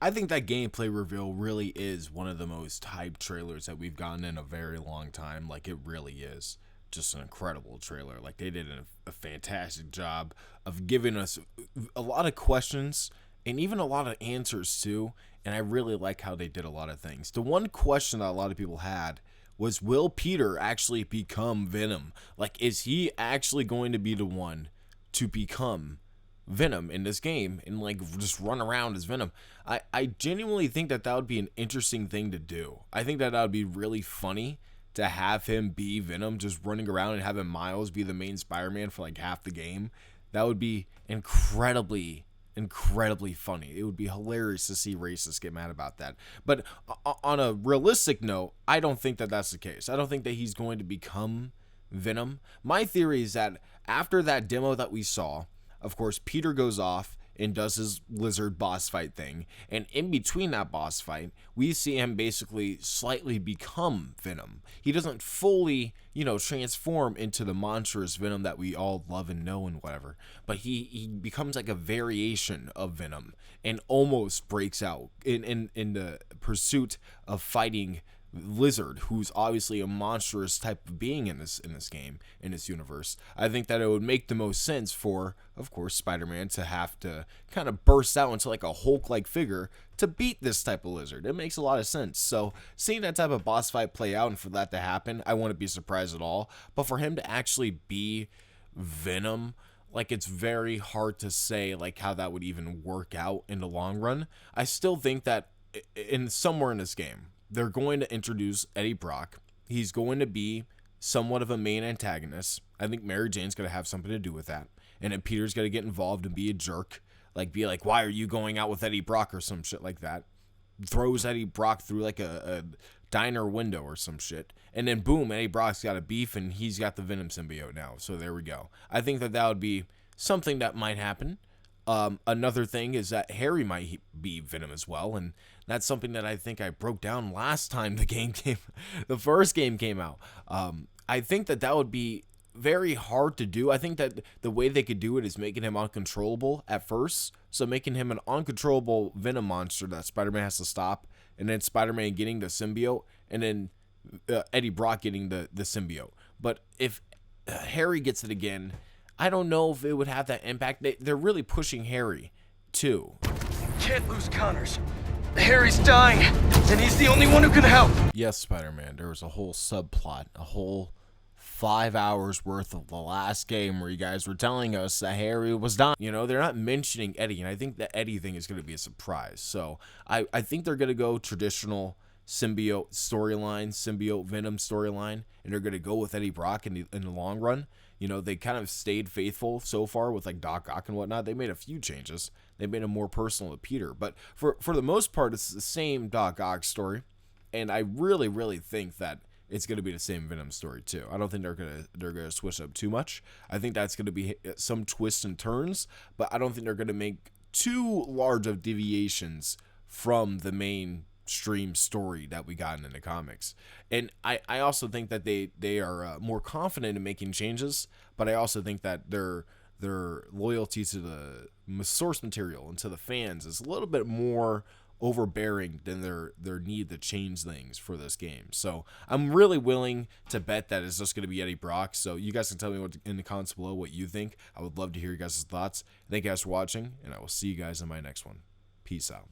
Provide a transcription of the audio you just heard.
I think that gameplay reveal really is one of the most hyped trailers that we've gotten in a very long time. Like, it really is just an incredible trailer. Like, they did a fantastic job of giving us a lot of questions and even a lot of answers too. And I really like how they did a lot of things. The one question that a lot of people had was, will Peter actually become Venom? Like, is he actually going to be the one to become Venom in this game and like just run around as Venom? I genuinely think that would be an interesting thing to do. I think that would be really funny to have him be Venom, just running around, and having Miles be the main Spider-Man for like half the game. That would be incredibly funny. It would be hilarious to see racists get mad about that. But on a realistic note, I don't think that that's the case. I don't think that he's going to become Venom. My theory is that after that demo that we saw, of course, Peter goes off and does his lizard boss fight thing, and in between that boss fight, we see him basically slightly become Venom. He doesn't fully, transform into the monstrous Venom that we all love and know and whatever, but he becomes like a variation of Venom and almost breaks out in the pursuit of fighting Lizard, who's obviously a monstrous type of being in this game, in this universe. I think that it would make the most sense for, of course, Spider-Man to have to kind of burst out into like a Hulk-like figure to beat this type of lizard. It makes a lot of sense. So seeing that type of boss fight play out and for that to happen, I wouldn't be surprised at all. But for him to actually be Venom, like, it's very hard to say like how that would even work out in the long run. I still think that somewhere in this game, they're going to introduce Eddie Brock. He's going to be somewhat of a main antagonist. I think Mary Jane's going to have something to do with that. And then Peter's going to get involved and be a jerk. Like, be like, why are you going out with Eddie Brock or some shit like that. Throws Eddie Brock through like a diner window or some shit. And then boom, Eddie Brock's got a beef and he's got the Venom symbiote now. So there we go. I think that would be something that might happen. Another thing is that Harry might be Venom as well, and that's something that I think I broke down last time the first game came out. I think that would be very hard to do. I think that the way they could do it is making him uncontrollable at first, so making him an uncontrollable Venom monster that Spider-Man has to stop, and then Spider-Man getting the symbiote, and then Eddie Brock getting the symbiote. But if Harry gets it again, I don't know if it would have that impact. They're really pushing Harry, too. Can't lose Connors. Harry's dying, and he's the only one who can help. Yes, Spider-Man, there was a whole subplot, a whole 5 hours worth of the last game where you guys were telling us that Harry was dying. They're not mentioning Eddie, and I think the Eddie thing is going to be a surprise. So I think they're going to go traditional symbiote storyline, symbiote Venom storyline, and they're going to go with Eddie Brock in the long run. They kind of stayed faithful so far with like Doc Ock and whatnot. They made a few changes. They made him more personal to Peter, but for the most part, it's the same Doc Ock story. And I really, really think that it's going to be the same Venom story too. I don't think they're gonna switch up too much. I think that's going to be some twists and turns, but I don't think they're going to make too large of deviations from the mainstream story that we got in the comics. And I also think that they are more confident in making changes, but I also think that their loyalty to the source material and to the fans is a little bit more overbearing than their need to change things for this game. So I'm really willing to bet that it's just going to be Eddie Brock. So you guys can tell me in the comments below what you think. I would love to hear you guys' thoughts. Thank you guys for watching, and I will see you guys in my next one. Peace out.